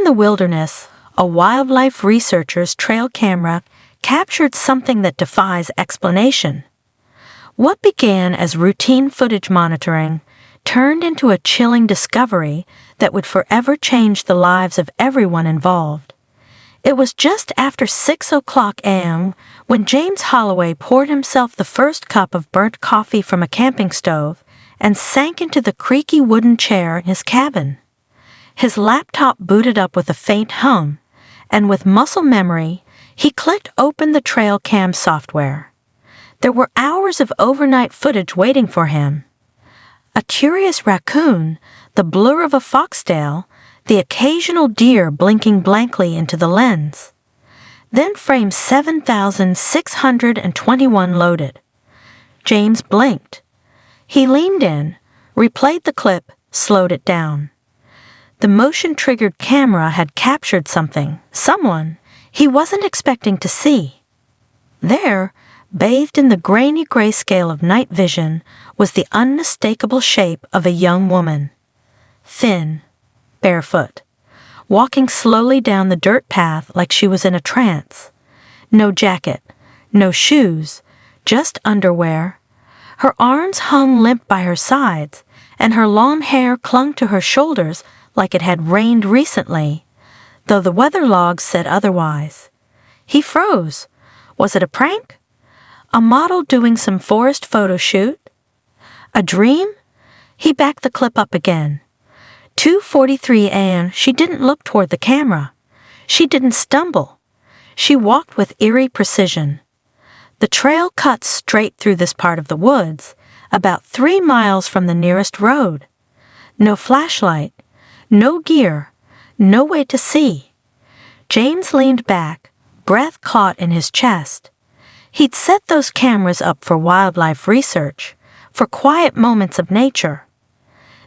in the wilderness, a wildlife researcher's trail camera captured something that defies explanation. What began as routine footage monitoring turned into a chilling discovery that would forever change the lives of everyone involved. It was just after 6:00 a.m. when James Holloway poured himself the first cup of burnt coffee from a camping stove and sank into the creaky wooden chair in his cabin. His laptop booted up with a faint hum, and with muscle memory, he clicked open the trail cam software. There were hours of overnight footage waiting for him. A curious raccoon, the blur of a foxtail, the occasional deer blinking blankly into the lens. Then frame 7,621 loaded. James blinked. He leaned in, replayed the clip, slowed it down. The motion-triggered camera had captured someone he wasn't expecting to see. There, bathed in the grainy grayscale of night vision, was the unmistakable shape of a young woman. Thin, barefoot, walking slowly down the dirt path like she was in a trance. No jacket, no shoes, just underwear. Her arms hung limp by her sides, and her long hair clung to her shoulders like it had rained recently, though the weather logs said otherwise. He froze. Was it a prank? A model doing some forest photo shoot? A dream? He backed the clip up again. 2:43 a.m. She didn't look toward the camera. She didn't stumble. She walked with eerie precision. The trail cut straight through this part of the woods, about 3 miles from the nearest road. No flashlight, no gear, no way to see. James leaned back, breath caught in his chest. He'd set those cameras up for wildlife research, for quiet moments of nature.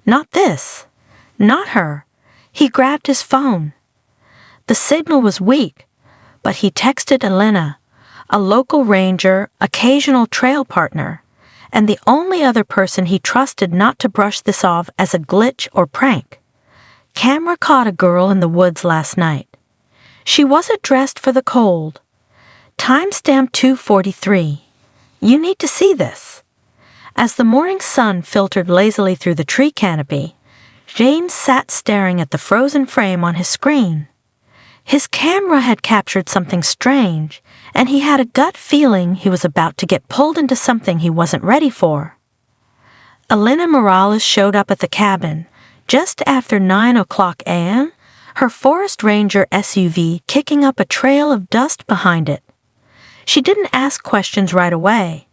Not this, not her. He grabbed his phone. The signal was weak, but he texted Elena, a local ranger, occasional trail partner, and the only other person he trusted not to brush this off as a glitch or prank. Camera caught a girl in the woods last night. She wasn't dressed for the cold. Timestamp 2:43. You need to see this. As the morning sun filtered lazily through the tree canopy, James sat staring at the frozen frame on his screen. His camera had captured something strange, and he had a gut feeling he was about to get pulled into something he wasn't ready for. Elena Morales showed up at the cabin just after 9:00 a.m., her Forest Ranger SUV kicking up a trail of dust behind it. She didn't ask questions right away,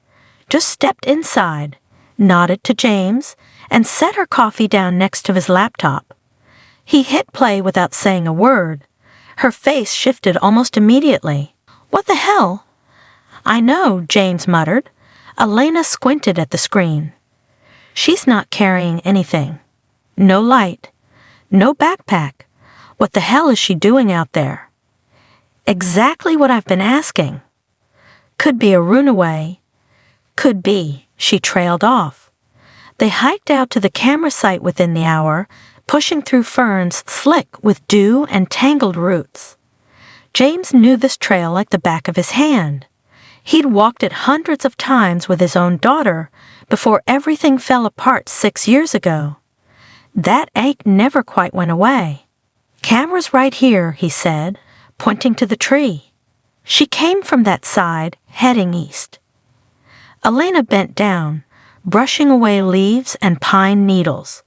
just stepped inside, nodded to James, and set her coffee down next to his laptop. He hit play without saying a word. Her face shifted almost immediately. What the hell? I know, James muttered. Elena squinted at the screen. She's not carrying anything. No light. No backpack. What the hell is she doing out there? Exactly what I've been asking. Could be a runaway. Could be. She trailed off. They hiked out to the camera site within the hour, pushing through ferns slick with dew and tangled roots. James knew this trail like the back of his hand. He'd walked it hundreds of times with his own daughter before everything fell apart 6 years ago. That ache never quite went away. Camera's right here, he said, pointing to the tree. She came from that side, heading east. Elena bent down, brushing away leaves and pine needles.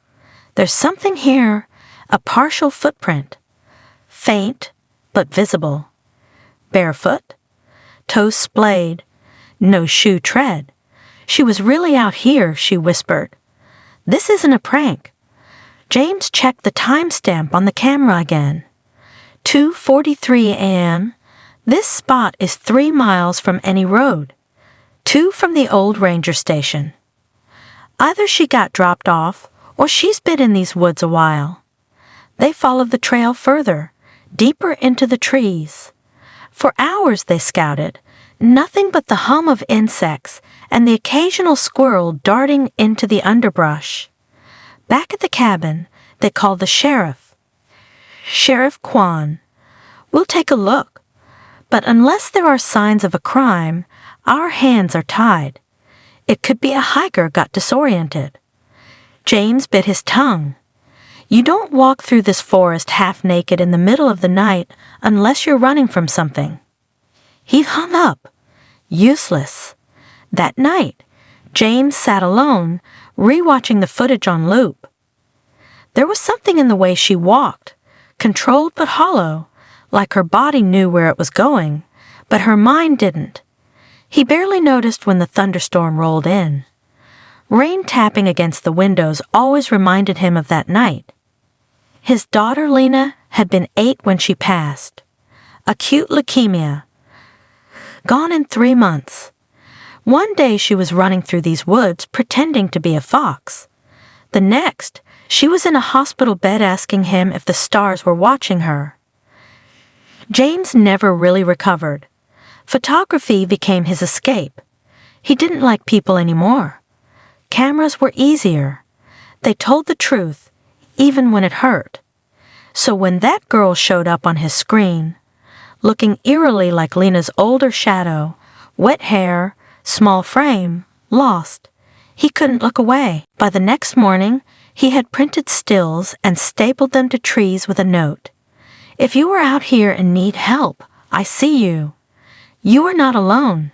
There's something here, a partial footprint. Faint, but visible. Barefoot, toes splayed, no shoe tread. She was really out here, she whispered. This isn't a prank. James checked the timestamp on the camera again. 2:43 a.m. This spot is 3 miles from any road. 2 from the old ranger station. Either she got dropped off, or she's been in these woods a while. They followed the trail further, deeper into the trees. For hours they scouted, nothing but the hum of insects and the occasional squirrel darting into the underbrush. Back at the cabin, they called the sheriff. Sheriff Kwan. We'll take a look. But unless there are signs of a crime, our hands are tied. It could be a hiker got disoriented. James bit his tongue. You don't walk through this forest half naked in the middle of the night unless you're running from something. He hung up. Useless. That night, James sat alone, rewatching the footage on loop. There was something in the way she walked, controlled but hollow, like her body knew where it was going, but her mind didn't. He barely noticed when the thunderstorm rolled in. Rain tapping against the windows always reminded him of that night. His daughter Lena had been 8 when she passed. Acute leukemia. Gone in 3 months. One day she was running through these woods pretending to be a fox. The next, she was in a hospital bed asking him if the stars were watching her. James never really recovered. Photography became his escape. He didn't like people anymore. Cameras were easier. They told the truth, even when it hurt. So when that girl showed up on his screen, looking eerily like Lena's older shadow, wet hair, small frame, lost, he couldn't look away. By the next morning, he had printed stills and stapled them to trees with a note. If you are out here and need help, I see you. You are not alone.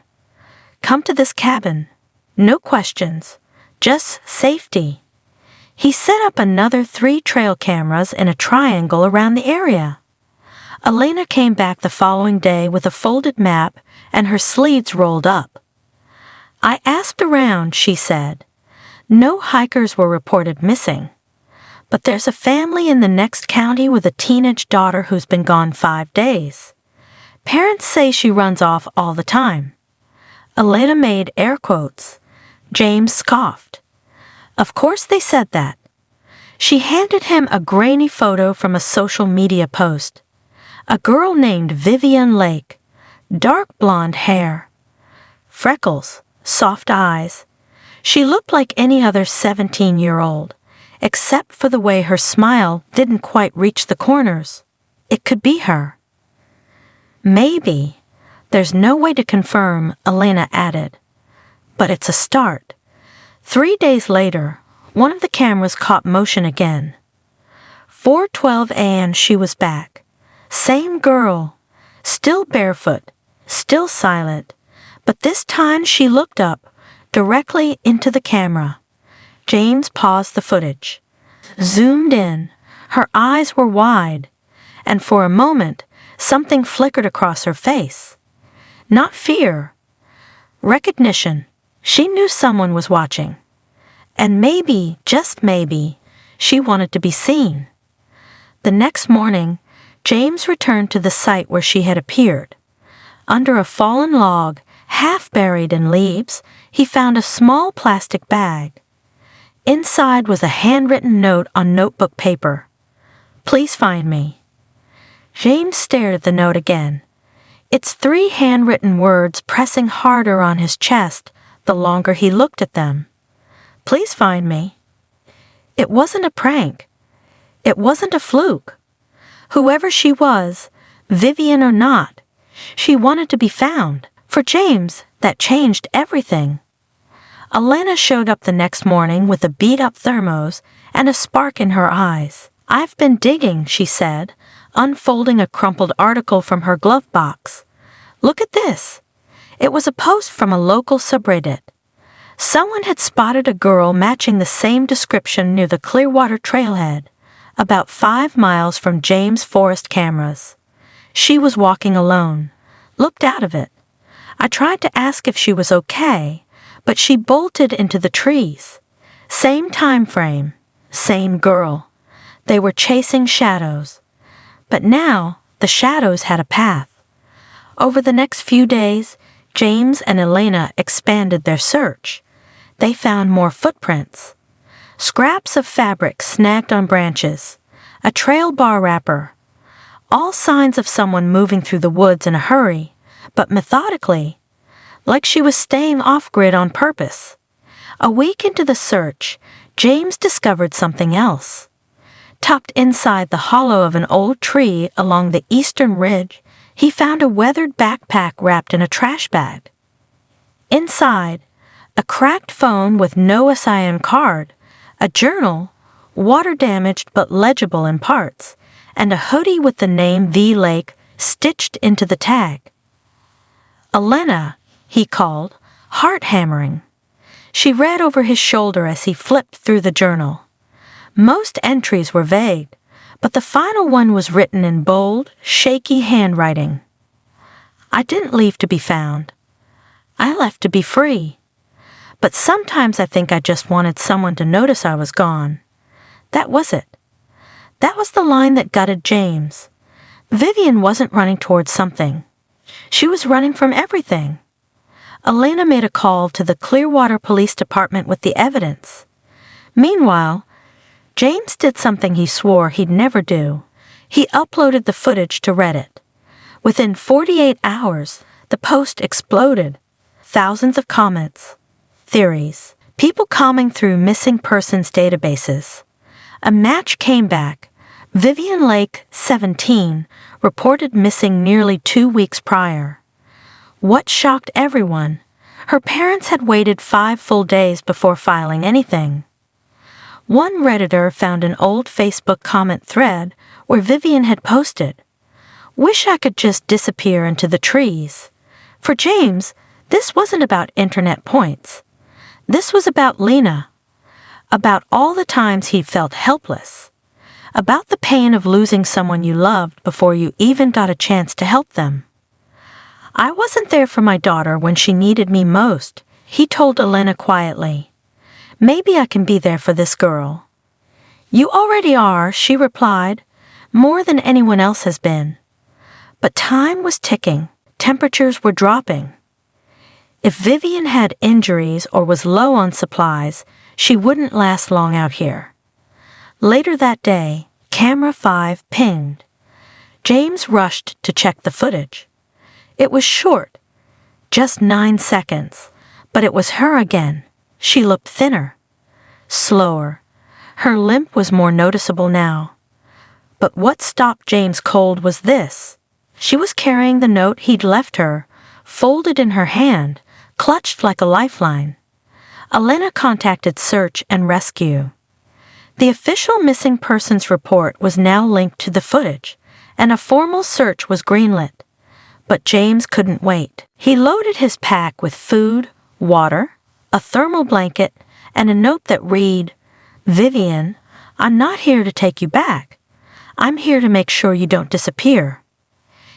Come to this cabin. No questions. Just safety. He set up another 3 trail cameras in a triangle around the area. Elena came back the following day with a folded map and her sleeves rolled up. I asked around, she said. No hikers were reported missing. But there's a family in the next county with a teenage daughter who's been gone 5 days. Parents say she runs off all the time. Elena made air quotes. James scoffed. Of course they said that. She handed him a grainy photo from a social media post. A girl named Vivian Lake. Dark blonde hair. Freckles. Soft eyes. She looked like any other 17-year-old, except for the way her smile didn't quite reach the corners. It could be her. Maybe. There's no way to confirm, Elena added. But it's a start. 3 days later, one of the cameras caught motion again. 4:12 a.m. she was back. Same girl. Still barefoot. Still silent. But this time she looked up, directly into the camera. James paused the footage. Zoomed in. Her eyes were wide. And for a moment, something flickered across her face. Not fear. Recognition. She knew someone was watching. And maybe, just maybe, she wanted to be seen. The next morning, James returned to the site where she had appeared. Under a fallen log, half buried in leaves, he found a small plastic bag. Inside was a handwritten note on notebook paper. Please find me. James stared at the note again. Its 3 handwritten words pressing harder on his chest the longer he looked at them. Please find me. It wasn't a prank. It wasn't a fluke. Whoever she was, Vivian or not, she wanted to be found. For James, that changed everything. Elena showed up the next morning with a beat-up thermos and a spark in her eyes. I've been digging, she said, unfolding a crumpled article from her glove box. Look at this. It was a post from a local subreddit. Someone had spotted a girl matching the same description near the Clearwater trailhead, about 5 miles from James' forest cameras. She was walking alone, looked out of it. I tried to ask if she was okay, but she bolted into the trees. Same time frame, same girl. They were chasing shadows. But now, the shadows had a path. Over the next few days, James and Elena expanded their search. They found more footprints. Scraps of fabric snagged on branches. A trail bar wrapper. All signs of someone moving through the woods in a hurry, but methodically, like she was staying off-grid on purpose. A week into the search, James discovered something else. Tucked inside the hollow of an old tree along the eastern ridge, he found a weathered backpack wrapped in a trash bag. Inside, a cracked phone with no SIM card, a journal, water-damaged but legible in parts, and a hoodie with the name V Lake stitched into the tag. "Elena," he called, heart-hammering. She read over his shoulder as he flipped through the journal. Most entries were vague, but the final one was written in bold, shaky handwriting. "I didn't leave to be found. I left to be free. But sometimes I think I just wanted someone to notice I was gone. That was it." That was the line that gutted James. Vivian wasn't running towards something. She was running from everything. Elena made a call to the Clearwater Police Department with the evidence. Meanwhile, James did something he swore he'd never do. He uploaded the footage to Reddit. Within 48 hours, the post exploded. Thousands of comments, theories, people combing through missing persons databases. A match came back. Vivian Lake, 17, reported missing nearly 2 weeks prior. What shocked everyone? Her parents had waited 5 full days before filing anything. One Redditor found an old Facebook comment thread where Vivian had posted, "Wish I could just disappear into the trees." For James, this wasn't about internet points. This was about Lena. About all the times he felt helpless. About the pain of losing someone you loved before you even got a chance to help them. "I wasn't there for my daughter when she needed me most," he told Elena quietly. "Maybe I can be there for this girl." "You already are," she replied, "more than anyone else has been." But time was ticking. Temperatures were dropping. If Vivian had injuries or was low on supplies, she wouldn't last long out here. Later that day, Camera 5 pinged. James rushed to check the footage. It was short, just 9 seconds, but it was her again. She looked thinner, slower. Her limp was more noticeable now. But what stopped James cold was this. She was carrying the note he'd left her, folded in her hand, clutched like a lifeline. Elena contacted Search and Rescue. The official missing persons report was now linked to the footage, and a formal search was greenlit. But James couldn't wait. He loaded his pack with food, water, a thermal blanket, and a note that read, "Vivian, I'm not here to take you back. I'm here to make sure you don't disappear."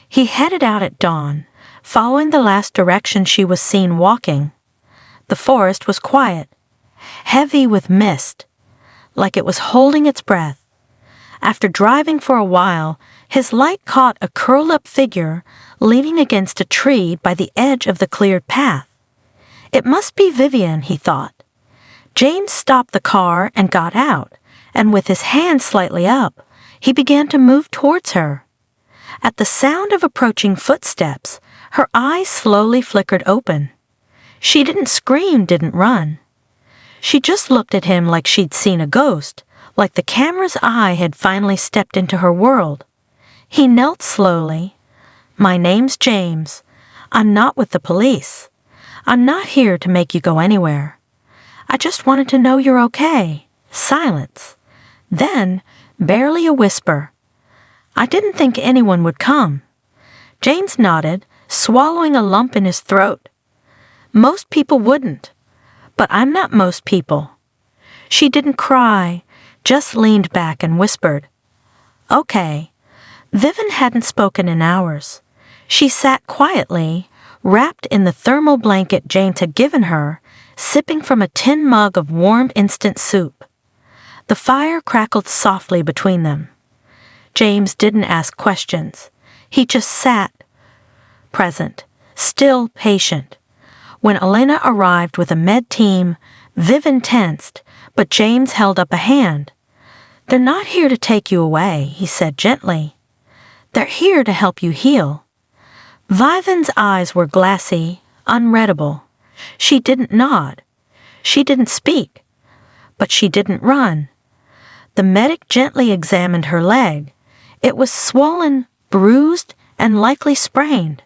He headed out at dawn, following the last direction she was seen walking. The forest was quiet, heavy with mist, like it was holding its breath. After driving for a while, his light caught a curled-up figure leaning against a tree by the edge of the cleared path. It must be Vivian, he thought. James stopped the car and got out, and with his hand slightly up, he began to move towards her. At the sound of approaching footsteps, her eyes slowly flickered open. She didn't scream, didn't run. She just looked at him like she'd seen a ghost, like the camera's eye had finally stepped into her world. He knelt slowly. "My name's James. I'm not with the police. I'm not here to make you go anywhere. I just wanted to know you're okay." Silence. Then, barely a whisper, "I didn't think anyone would come." James nodded, swallowing a lump in his throat. "Most people wouldn't. But I'm not most people." She didn't cry, just leaned back and whispered, "Okay." Vivian hadn't spoken in hours. She sat quietly, wrapped in the thermal blanket James had given her, sipping from a tin mug of warm instant soup. The fire crackled softly between them. James didn't ask questions. He just sat, present, still patient. When Elena arrived with a med team, Vivian tensed, but James held up a hand. "They're not here to take you away," he said gently. "They're here to help you heal." Vivian's eyes were glassy, unreadable. She didn't nod. She didn't speak. But she didn't run. The medic gently examined her leg. It was swollen, bruised, and likely sprained.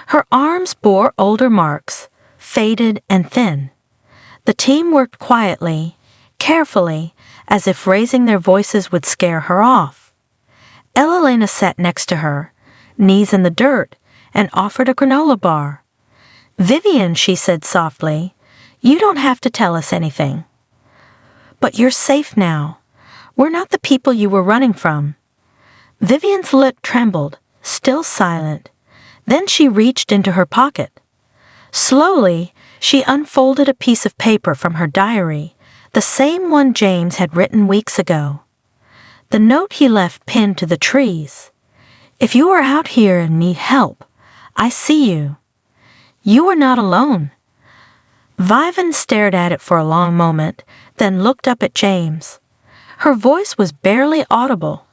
Her arms bore older marks, faded and thin. The team worked quietly, carefully, as if raising their voices would scare her off. Elena sat next to her, knees in the dirt, and offered a granola bar. "Vivian," she said softly, "you don't have to tell us anything. But you're safe now. We're not the people you were running from." Vivian's lip trembled, still silent. Then she reached into her pocket. Slowly, she unfolded a piece of paper from her diary, the same one James had written weeks ago. The note he left pinned to the trees. "If you are out here and need help, I see you. You are not alone." Vivian stared at it for a long moment, then looked up at James. Her voice was barely audible,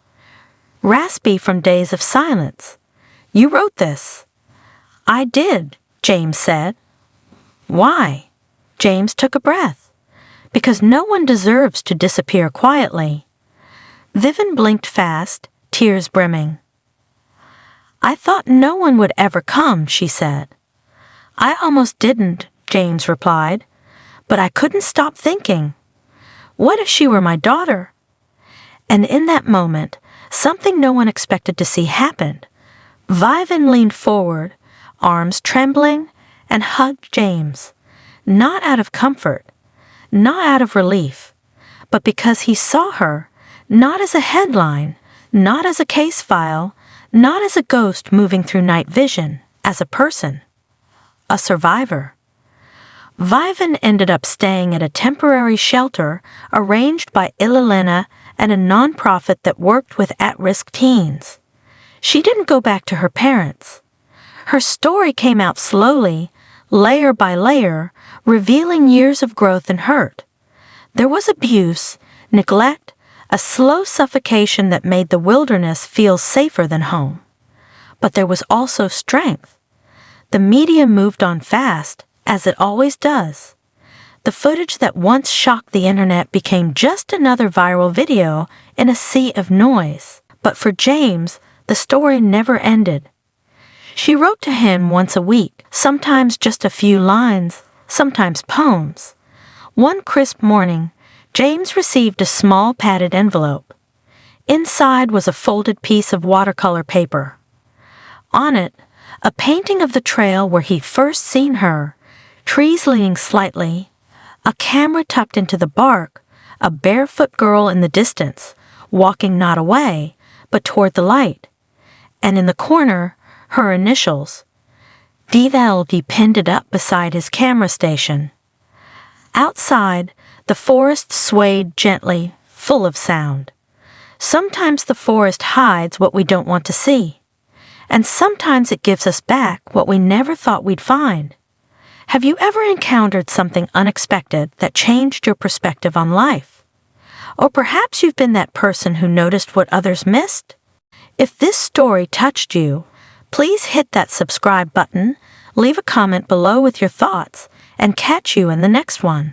raspy from days of silence. "You wrote this." "I did," James said. "Why?" James took a breath. "Because no one deserves to disappear quietly." Vivian blinked fast, tears brimming. "I thought no one would ever come," she said. "I almost didn't," James replied, "but I couldn't stop thinking. What if she were my daughter?" And in that moment, something no one expected to see happened. Vivian leaned forward, arms trembling, and hugged James, not out of comfort, not out of relief, but because he saw her, not as a headline, not as a case file, not as a ghost moving through night vision, as a person, a survivor. Vivian ended up staying at a temporary shelter arranged by Elena and a nonprofit that worked with at-risk teens. She didn't go back to her parents. Her story came out slowly, layer by layer, revealing years of growth and hurt. There was abuse, neglect, a slow suffocation that made the wilderness feel safer than home. But there was also strength. The media moved on fast, as it always does. The footage that once shocked the internet became just another viral video in a sea of noise. But for James, the story never ended. She wrote to him once a week, sometimes just a few lines, sometimes poems. One crisp morning, James received a small padded envelope. Inside was a folded piece of watercolor paper. On it, a painting of the trail where he'd first seen her, trees leaning slightly, a camera tucked into the bark, a barefoot girl in the distance, walking not away, but toward the light. And in the corner, her initials. DVLD pinned it up beside his camera station. Outside, the forest swayed gently, full of sound. Sometimes the forest hides what we don't want to see, and sometimes it gives us back what we never thought we'd find. Have you ever encountered something unexpected that changed your perspective on life? Or perhaps you've been that person who noticed what others missed? If this story touched you, please hit that subscribe button, leave a comment below with your thoughts, and catch you in the next one.